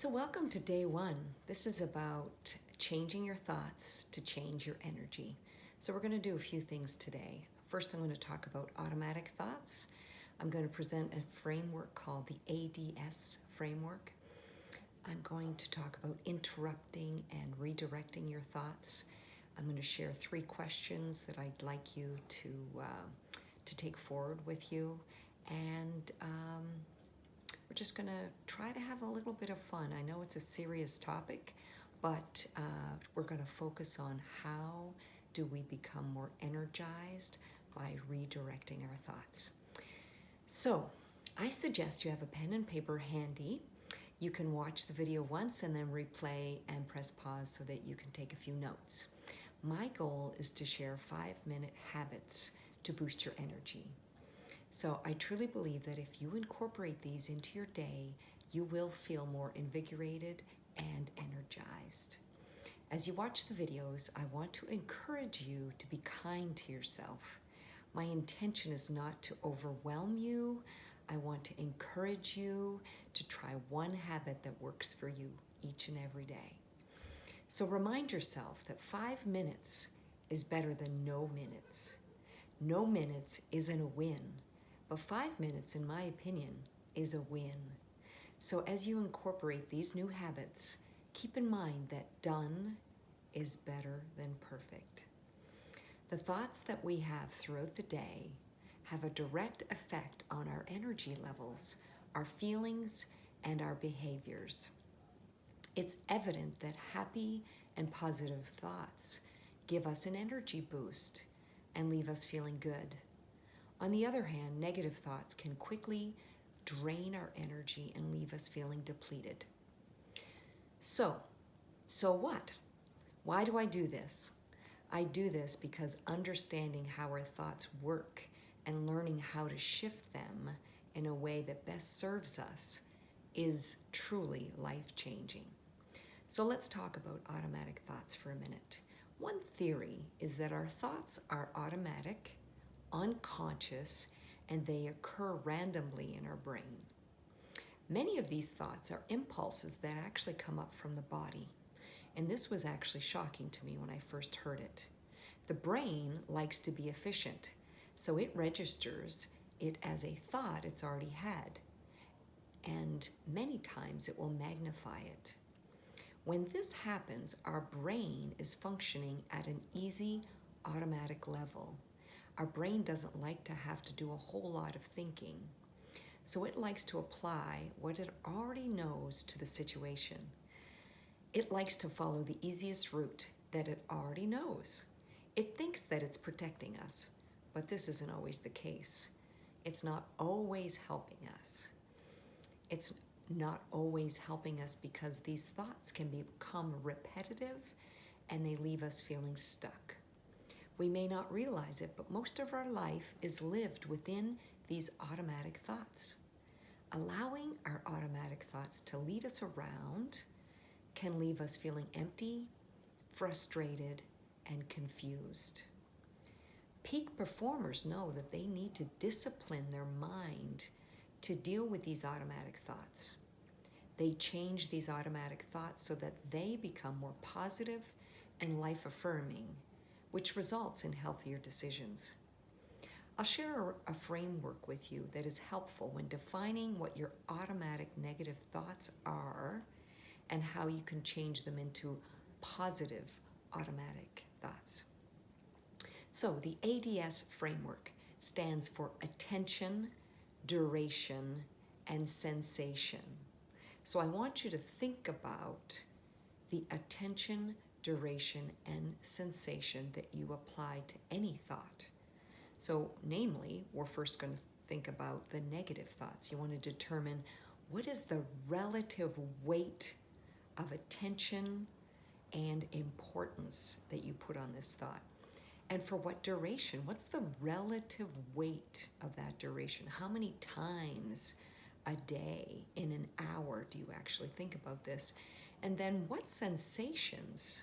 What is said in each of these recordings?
So, welcome to day one. This is about changing your thoughts to change your energy. So, we're going to do a few things today. First, I'm going to talk about automatic thoughts. I'm going to present a framework called the ADS framework. I'm going to talk about interrupting and redirecting your thoughts. I'm going to share 3 questions that I'd like you to take forward with you. And we're just going to try to have a little bit of fun. I know it's a serious topic, but we're going to focus on how do we become more energized by redirecting our thoughts. So I suggest you have a pen and paper handy. You can watch the video once and then replay and press pause so that you can take a few notes. My goal is to share 5-minute habits to boost your energy. So I truly believe that if you incorporate these into your day, you will feel more invigorated and energized. As you watch the videos, I want to encourage you to be kind to yourself. My intention is not to overwhelm you. I want to encourage you to try one habit that works for you each and every day. So remind yourself that 5 minutes is better than no minutes. No minutes isn't a win. But 5 minutes, in my opinion, is a win. So as you incorporate these new habits, keep in mind that done is better than perfect. The thoughts that we have throughout the day have a direct effect on our energy levels, our feelings, and our behaviors. It's evident that happy and positive thoughts give us an energy boost and leave us feeling good. On the other hand, negative thoughts can quickly drain our energy and leave us feeling depleted. So what? Why do I do this? I do this because understanding how our thoughts work and learning how to shift them in a way that best serves us is truly life-changing. So let's talk about automatic thoughts for a minute. One theory is that our thoughts are automatic, unconscious, and they occur randomly in our brain. Many of these thoughts are impulses that actually come up from the body, and this was actually shocking to me when I first heard it. The brain likes to be efficient, so it registers it as a thought it's already had, and many times it will magnify it. When this happens, our brain is functioning at an easy, automatic level. Our brain doesn't like to have to do a whole lot of thinking, so it likes to apply what it already knows to the situation. It likes to follow the easiest route that it already knows. It thinks that it's protecting us, but this isn't always the case. It's not always helping us. It's not always helping us because these thoughts can become repetitive and they leave us feeling stuck. We may not realize it, but most of our life is lived within these automatic thoughts. Allowing our automatic thoughts to lead us around can leave us feeling empty, frustrated, and confused. Peak performers know that they need to discipline their mind to deal with these automatic thoughts. They change these automatic thoughts so that they become more positive and life-affirming, which results in healthier decisions. I'll share a framework with you that is helpful when defining what your automatic negative thoughts are and how you can change them into positive automatic thoughts. So the ADS framework stands for attention, duration, and sensation. So I want you to think about the attention, duration, and sensation that you apply to any thought. So namely, we're first going to think about the negative thoughts. You want to determine what is the relative weight of attention and importance that you put on this thought. And for what duration? What's the relative weight of that duration? How many times a day, in an hour, do you actually think about this? And then what sensations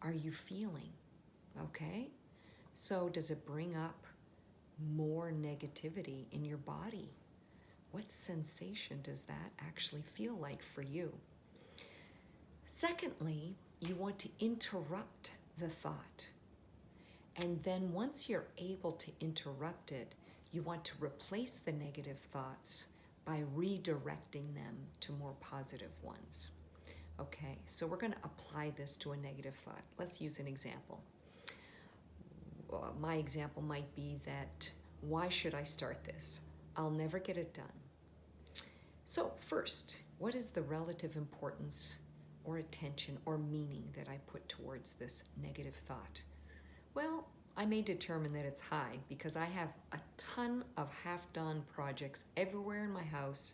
are you feeling? Okay? So does it bring up more negativity in your body? What sensation does that actually feel like for you? Secondly, you want to interrupt the thought. And then once you're able to interrupt it, you want to replace the negative thoughts by redirecting them to more positive ones. Okay, so we're going to apply this to a negative thought. Let's use an example. My example might be that, why should I start this? I'll never get it done. So first, what is the relative importance or attention or meaning that I put towards this negative thought? Well, I may determine that it's high because I have a ton of half-done projects everywhere in my house.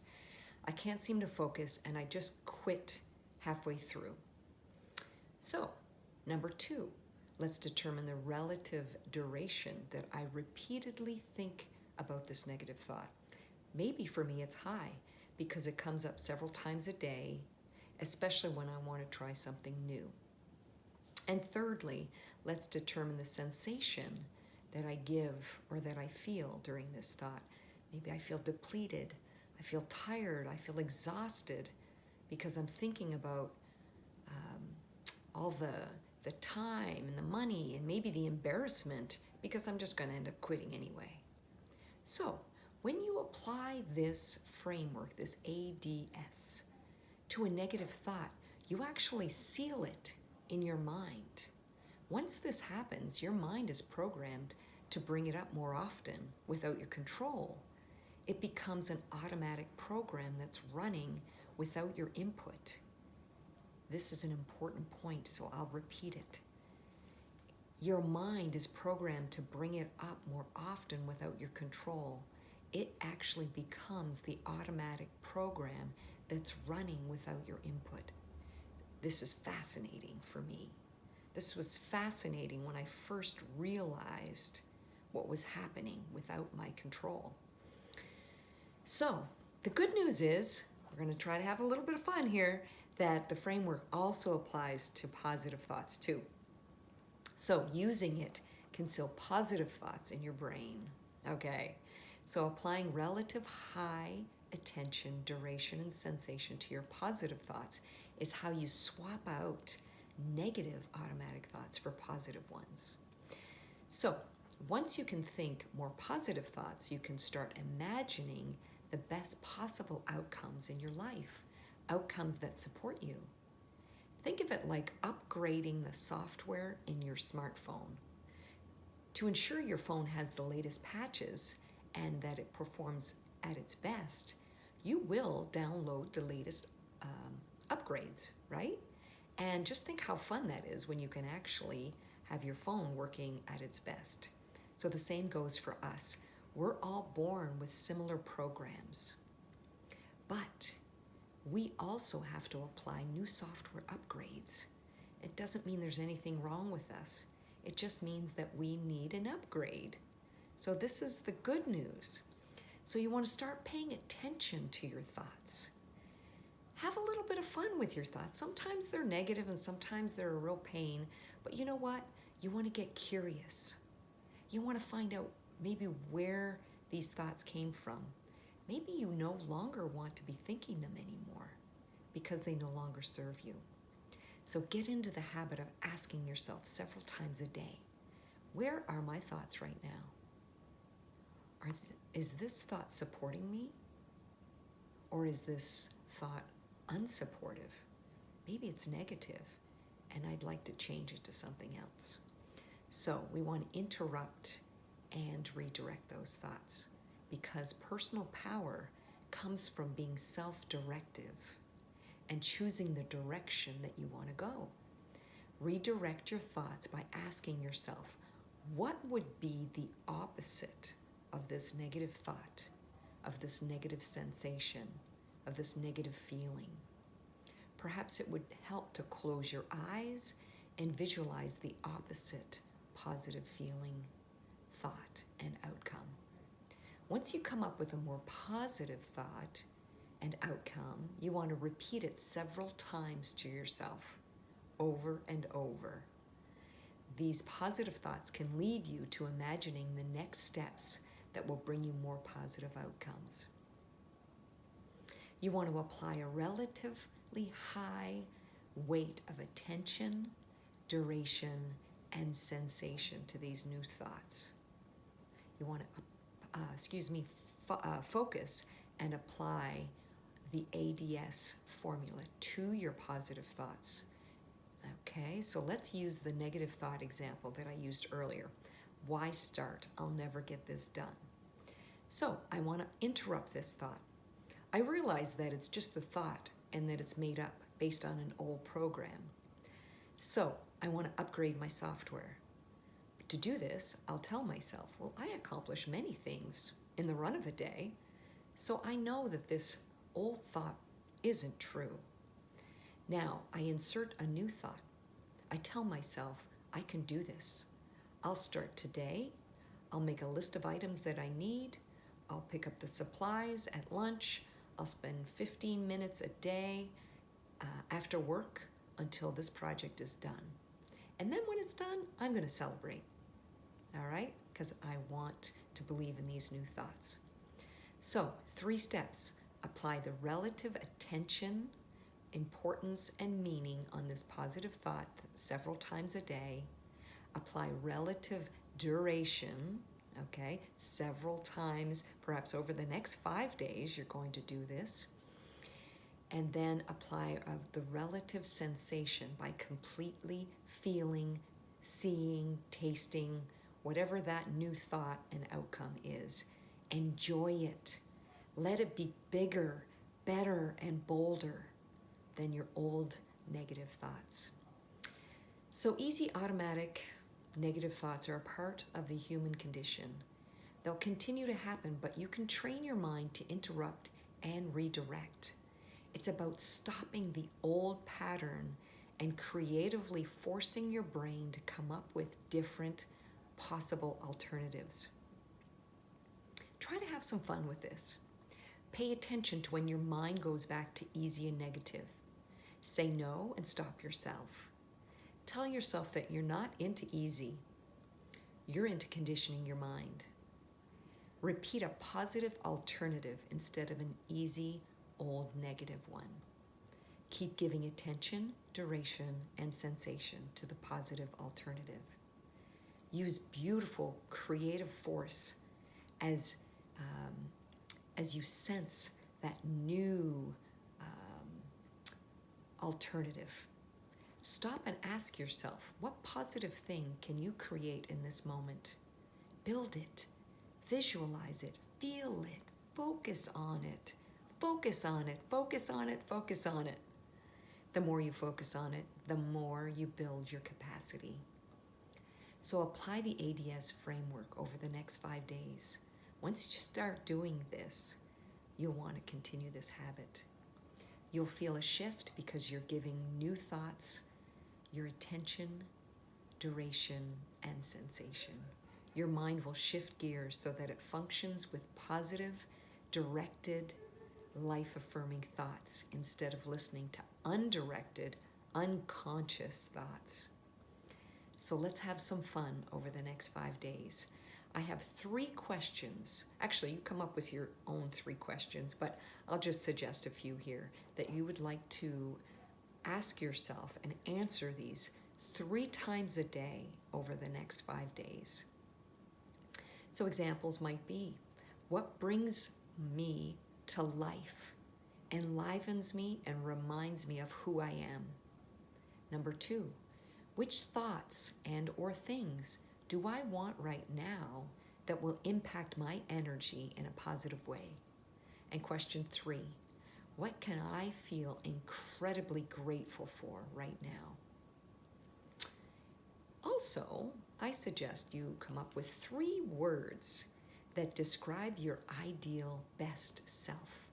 I can't seem to focus and I just quit halfway through. So, number 2, let's determine the relative duration that I repeatedly think about this negative thought. Maybe for me it's high because it comes up several times a day, especially when I want to try something new. And thirdly, let's determine the sensation that I give or that I feel during this thought. Maybe I feel depleted, I feel tired, I feel exhausted because I'm thinking about all the time and the money and maybe the embarrassment because I'm just going to end up quitting anyway. So, when you apply this framework, this ADS, to a negative thought, you actually seal it in your mind. Once this happens, your mind is programmed to bring it up more often without your control. It becomes an automatic program that's running without your input. This is an important point, so I'll repeat it. Your mind is programmed to bring it up more often without your control. It actually becomes the automatic program that's running without your input. This is fascinating for me. This was fascinating when I first realized what was happening without my control. So, the good news is, we're going to try to have a little bit of fun here, that the framework also applies to positive thoughts too. So, using it can seal positive thoughts in your brain. Okay, so applying relative high attention, duration, and sensation to your positive thoughts is how you swap out negative automatic thoughts for positive ones. So, once you can think more positive thoughts, you can start imagining the best possible outcomes in your life, outcomes that support you. Think of it like upgrading the software in your smartphone. To ensure your phone has the latest patches and that it performs at its best, you will download the latest upgrades, right? And just think how fun that is when you can actually have your phone working at its best. So the same goes for us. We're all born with similar programs, but we also have to apply new software upgrades. It doesn't mean there's anything wrong with us. It just means that we need an upgrade. So this is the good news. So you want to start paying attention to your thoughts. Have a little bit of fun with your thoughts. Sometimes they're negative and sometimes they're a real pain, but you know what? You want to get curious. You want to find out maybe where these thoughts came from. Maybe you no longer want to be thinking them anymore because they no longer serve you. So get into the habit of asking yourself several times a day, where are my thoughts right now? Is this thought supporting me? Or is this thought unsupportive? Maybe it's negative and I'd like to change it to something else. So we want to interrupt and redirect those thoughts because personal power comes from being self-directive and choosing the direction that you want to go. Redirect your thoughts by asking yourself, what would be the opposite of this negative thought, of this negative sensation, of this negative feeling? Perhaps it would help to close your eyes and visualize the opposite positive feeling, thought, and outcome. Once you come up with a more positive thought and outcome, you want to repeat it several times to yourself, over and over. These positive thoughts can lead you to imagining the next steps that will bring you more positive outcomes. You want to apply a relatively high weight of attention, duration, and sensation to these new thoughts. You want to, focus and apply the ADS formula to your positive thoughts. Okay, so let's use the negative thought example that I used earlier. Why start? I'll never get this done. So I want to interrupt this thought. I realize that it's just a thought and that it's made up based on an old program. So I want to upgrade my software. To do this, I'll tell myself, well, I accomplish many things in the run of a day, so I know that this old thought isn't true. Now I insert a new thought. I tell myself, I can do this. I'll start today. I'll make a list of items that I need. I'll pick up the supplies at lunch. I'll spend 15 minutes a day after work until this project is done. And then when it's done, I'm going to celebrate. All right? Because I want to believe in these new thoughts. So 3 steps. Apply the relative attention, importance, and meaning on this positive thought several times a day. Apply relative duration, okay, several times, perhaps over the next 5 days, you're going to do this. And then apply the relative sensation by completely feeling, seeing, tasting, whatever that new thought and outcome is. Enjoy it. Let it be bigger, better, and bolder than your old negative thoughts. So easy, automatic, negative thoughts are a part of the human condition. They'll continue to happen, but you can train your mind to interrupt and redirect. It's about stopping the old pattern and creatively forcing your brain to come up with different possible alternatives. Try to have some fun with this. Pay attention to when your mind goes back to easy and negative. Say no and stop yourself. Tell yourself that you're not into easy. You're into conditioning your mind. Repeat a positive alternative instead of an easy, old negative one. Keep giving attention, duration, and sensation to the positive alternative. Use beautiful, creative force as you sense that new alternative. Stop and ask yourself, what positive thing can you create in this moment? Build it, visualize it, feel it, focus on it, focus on it, focus on it, focus on it. The more you focus on it, the more you build your capacity. So apply the ADS framework over the next 5 days. Once you start doing this, you'll want to continue this habit. You'll feel a shift because you're giving new thoughts your attention, duration, and sensation. Your mind will shift gears so that it functions with positive, directed, life-affirming thoughts instead of listening to undirected, unconscious thoughts. So let's have some fun over the next 5 days. I have 3 questions. Actually, you come up with your own 3 questions, but I'll just suggest a few here that you would like to ask yourself and answer these 3 times a day over the next 5 days. So examples might be, what brings me to life, enlivens me, and reminds me of who I am? Number 2, which thoughts and or things do I want right now that will impact my energy in a positive way? And question 3, what can I feel incredibly grateful for right now? Also, I suggest you come up with 3 words that describe your ideal best self.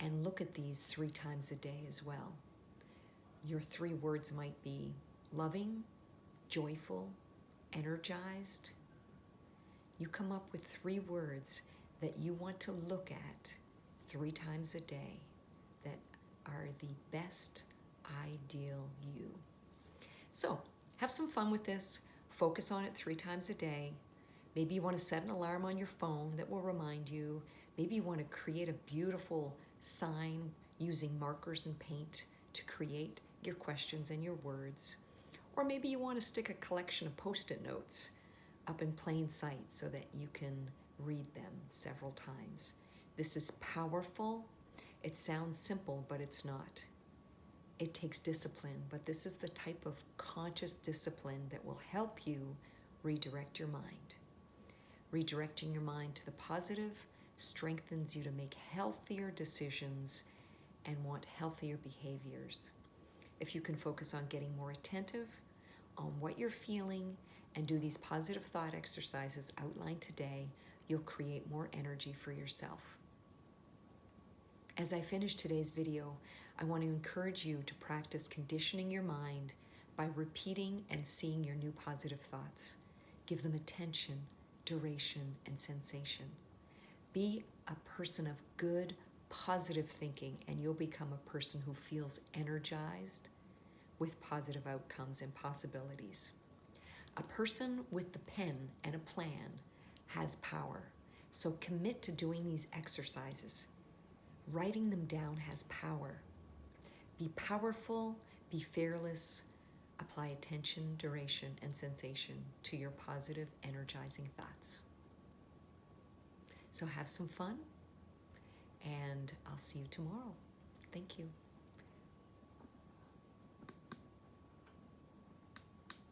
And look at these 3 times a day as well. Your 3 words might be loving, joyful, energized. You come up with 3 words that you want to look at 3 times a day that are the best ideal you. So have some fun with this. Focus on it 3 times a day. Maybe you want to set an alarm on your phone that will remind you. Maybe you want to create a beautiful sign using markers and paint to create your questions and your words. Or maybe you want to stick a collection of Post-it notes up in plain sight so that you can read them several times. This is powerful. It sounds simple, but it's not. It takes discipline, but this is the type of conscious discipline that will help you redirect your mind. Redirecting your mind to the positive strengthens you to make healthier decisions and want healthier behaviors. If you can focus on getting more attentive on what you're feeling and do these positive thought exercises outlined today, you'll create more energy for yourself. As I finish today's video, I want to encourage you to practice conditioning your mind by repeating and seeing your new positive thoughts. Give them attention, duration, and sensation. Be a person of good, positive thinking, and you'll become a person who feels energized with positive outcomes and possibilities. A person with the pen and a plan has power, so commit to doing these exercises. Writing them down has power. Be powerful, be fearless, apply attention, duration, and sensation to your positive, energizing thoughts. So have some fun, and I'll see you tomorrow. Thank you.